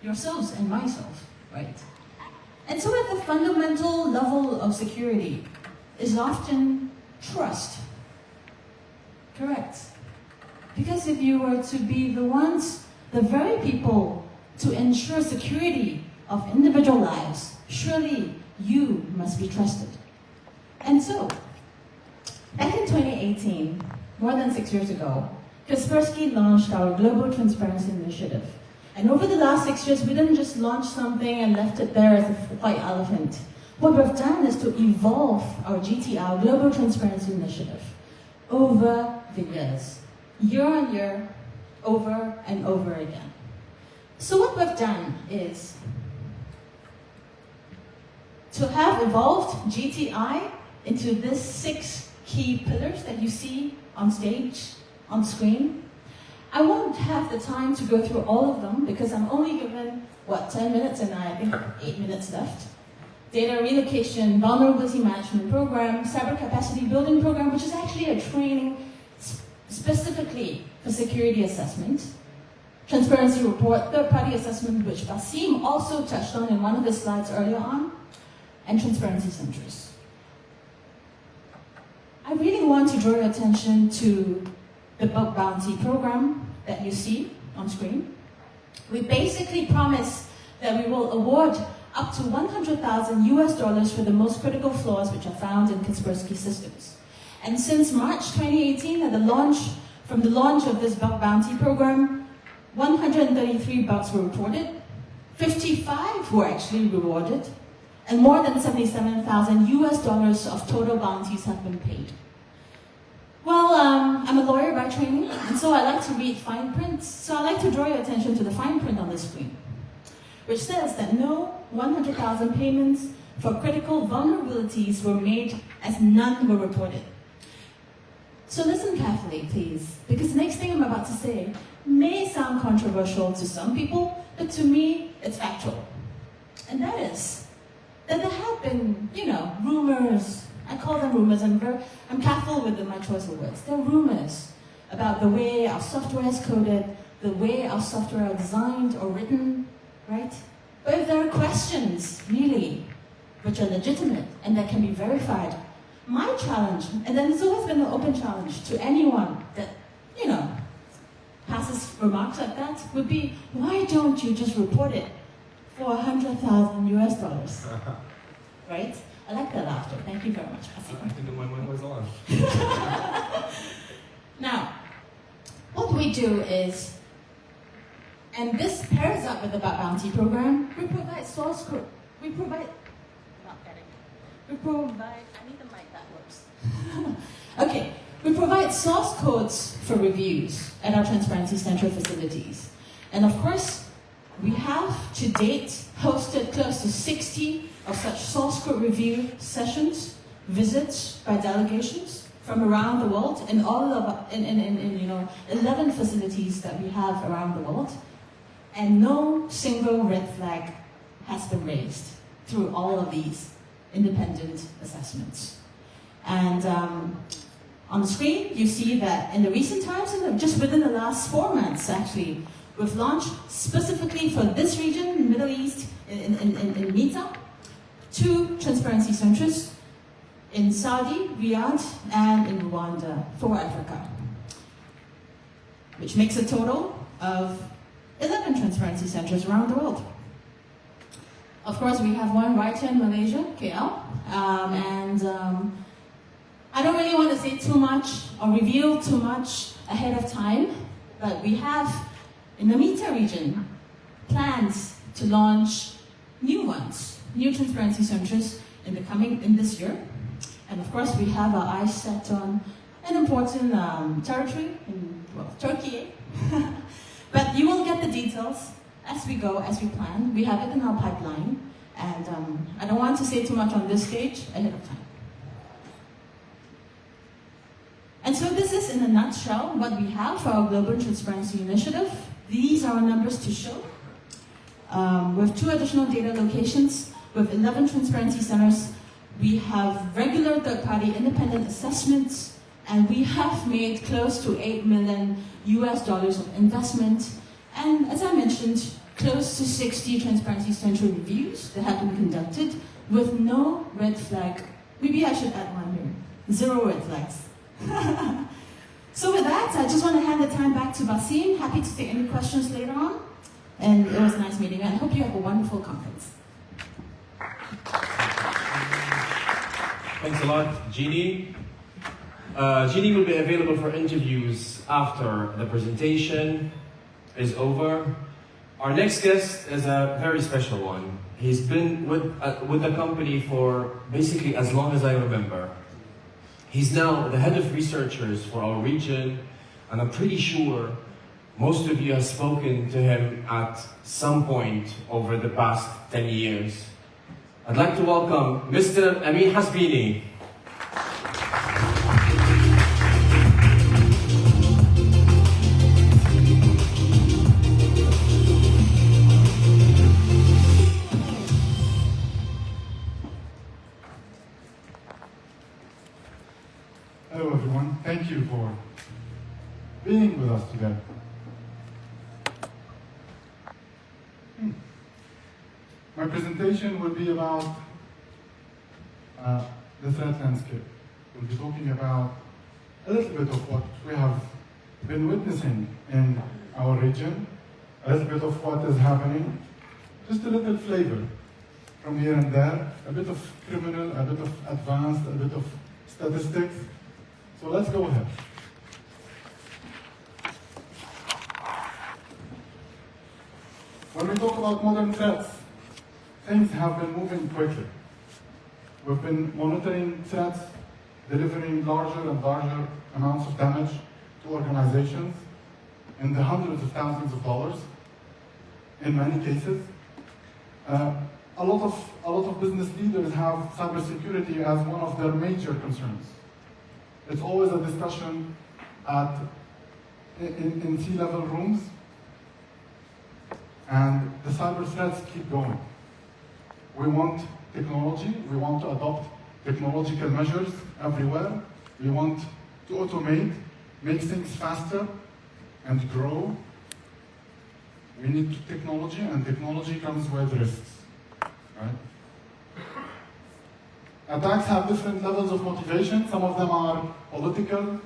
yourselves and myself, right? And so at the fundamental level of security is often trust. Correct. Because if you were to be the ones, the very people to ensure security of individual lives, surely you must be trusted. And so, back in 2018, more than 6 years ago, Kaspersky launched our Global Transparency Initiative. And over the last 6 years, we didn't just launch something and left it there as a white elephant. What we've done is to evolve our GTR, Global Transparency Initiative, over the years, year on year, over and over again. So what we've done is to have evolved GTI into these 6 key pillars that you see on stage, on screen. I won't have the time to go through all of them because I'm only given, 10 minutes and I think 8 minutes left. Data relocation, vulnerability management program, cyber capacity building program, which is actually a training specifically for security assessment. Transparency report, third-party assessment, which Basim also touched on in one of his slides earlier on, and transparency centers. I really want to draw your attention to the bug bounty program that you see on screen. We basically promise that we will award up to $100,000 for the most critical flaws which are found in Kaspersky systems. And since March 2018, from the launch of this bug bounty program, 133 bugs were reported, 55 were actually rewarded, and more than $77,000 of total bounties have been paid. Well, I'm a lawyer by training, and so I like to read fine print. So I like to draw your attention to the fine print on the screen, which says that no 100,000 payments for critical vulnerabilities were made as none were reported. So listen carefully, please, because the next thing I'm about to say may sound controversial to some people, but to me, it's factual. And that is that there have been, rumors. I call them rumors. I'm careful with my choice of words. They're rumors about the way our software is coded, the way our software are designed or written, right? But if there are questions, really, which are legitimate and that can be verified, my challenge, and then it's always been an open challenge to anyone that, passes remarks like that, would be, why don't you just report it for $100,000? Right? I like that laughter. Thank you very much, Basim. I think my mind was on. Now, what we do is, and this pairs up with the bug bounty program, we provide source code. I need the mic that works. Okay, we provide source codes for reviews at our Transparency Center facilities. And of course, we have to date hosted close to 60 of such source code review sessions, visits by delegations from around the world in 11 facilities that we have around the world. And no single red flag has been raised through all of these independent assessments. And on the screen, you see that in the recent times, just within the last 4 months actually, we've launched specifically for this region, Middle East, in MITA, 2 transparency centers in Saudi, Riyadh, and in Rwanda for Africa, which makes a total of 11 transparency centers around the world. Of course, we have one right here in Malaysia, KL, I don't really want to say too much or reveal too much ahead of time, but we have, in the MITA region, plans to launch new transparency centers in this year. And of course, we have our eyes set on an important territory in, Turkey. But you will get the details as we go, as we plan. We have it in our pipeline. And I don't want to say too much on this stage ahead of time. And so this is, in a nutshell, what we have for our Global Transparency Initiative. These are our numbers to show. With 2 additional data locations, with 11 transparency centers, we have regular third-party independent assessments, and we have made close to $8 million of investment, and as I mentioned, close to 60 Transparency Central reviews that have been conducted with no red flag. Maybe I should add one here. 0 red flags. So with that, I just want to hand the time back to Basim. Happy to take any questions later on. And it was a nice meeting. I hope you have a wonderful conference. Thanks a lot, Jeannie. Jeannie will be available for interviews after the presentation is over. Our next guest is a very special one. He's been with the company for basically as long as I remember. He's now the head of researchers for our region, and I'm pretty sure most of you have spoken to him at some point over the past 10 years. I'd like to welcome Mr. Amin Hasbini. Hello everyone, thank you for being with us today. My presentation will be about the threat landscape. We'll be talking about a little bit of what we have been witnessing in our region, a little bit of what is happening, just a little flavor from here and there, a bit of criminal, a bit of advanced, a bit of statistics. So let's go ahead. When we talk about modern threats, things have been moving quickly. We've been monitoring threats, delivering larger and larger amounts of damage to organizations in the hundreds of thousands of dollars in many cases. A lot of business leaders have cybersecurity as one of their major concerns. It's always a discussion in C-level rooms, and the cyber threats keep going. We want technology, we want to adopt technological measures everywhere. We want to automate, make things faster, and grow. We need technology, and technology comes with risks, right? Attacks have different levels of motivation. Some of them are political,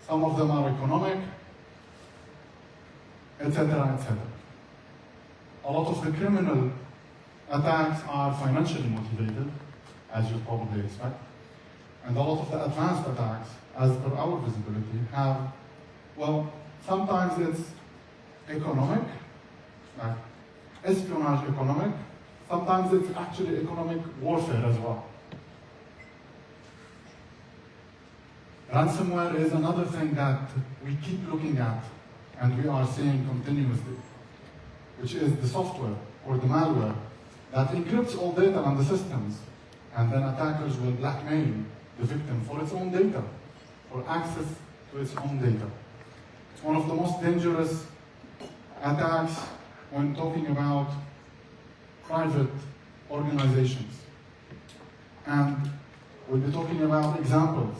some of them are economic, etc., etc. A lot of the criminal attacks are financially motivated, as you'd probably expect. And a lot of the advanced attacks, as per our visibility, have, well, sometimes it's economic, like espionage economic, sometimes it's actually economic warfare as well. Ransomware is another thing that we keep looking at and we are seeing continuously, which is the software or the malware that encrypts all data on the systems, and then attackers will blackmail the victim for its own data, for access to its own data. It's one of the most dangerous attacks when talking about private organizations. And we'll be talking about examples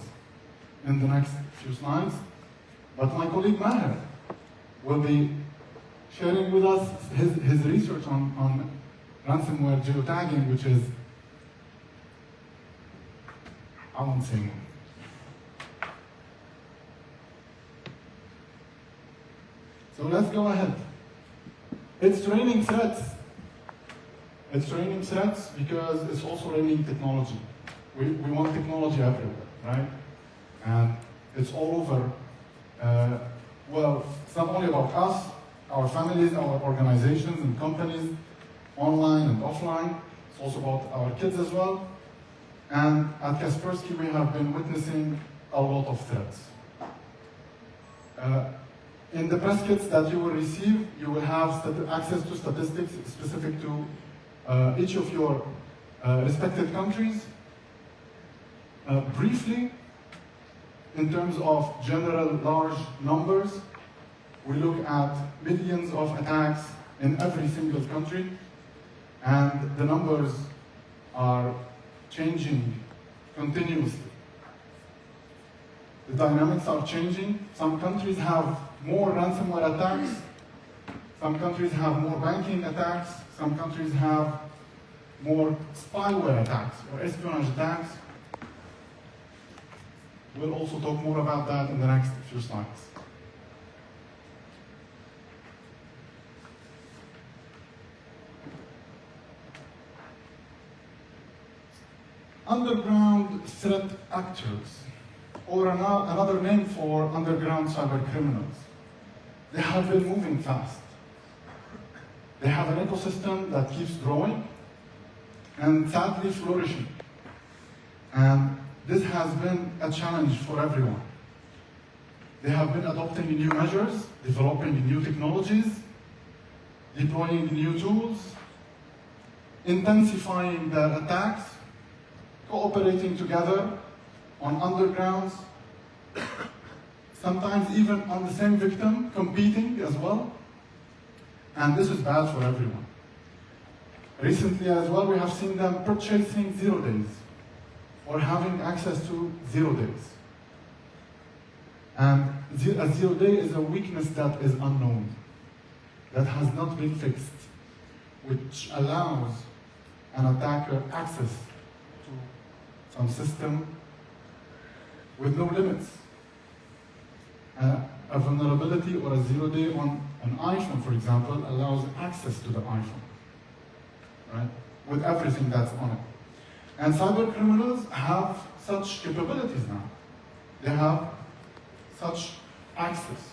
in the next few slides, but my colleague Maher will be sharing with us his research on ransomware geotagging, which is, I won't say more. So let's go ahead. It's raining threats. It's raining threats because it's also raining technology. We want technology everywhere, right? And it's all over. Well, it's not only about us, our families, our organizations and companies, online and offline. It's also about our kids as well. And at Kaspersky, we have been witnessing a lot of threats. In the press kits that you will receive, you will have access to statistics specific to each of your respected countries. Briefly, in terms of general large numbers, we look at millions of attacks in every single country, and the numbers are changing continuously. The dynamics are changing. Some countries have more ransomware attacks, Some countries have more banking attacks, some countries have more spyware attacks or espionage attacks. We'll also talk more about that in the next few slides. Underground threat actors, or another name for underground cyber criminals. They have been moving fast. They have an ecosystem that keeps growing and sadly flourishing. And this has been a challenge for everyone. They have been adopting new measures, developing new technologies, deploying new tools, intensifying their attacks, cooperating together on undergrounds, sometimes even on the same victim, competing as well. And this is bad for everyone. Recently as well, we have seen them purchasing 0 days or having access to 0 days. And a 0 day is a weakness that is unknown, that has not been fixed, which allows an attacker access to some system with no limits. A vulnerability or a 0 day on an iPhone, for example, allows access to the iPhone, right? With everything that's on it. And cyber criminals have such capabilities now. They have such access.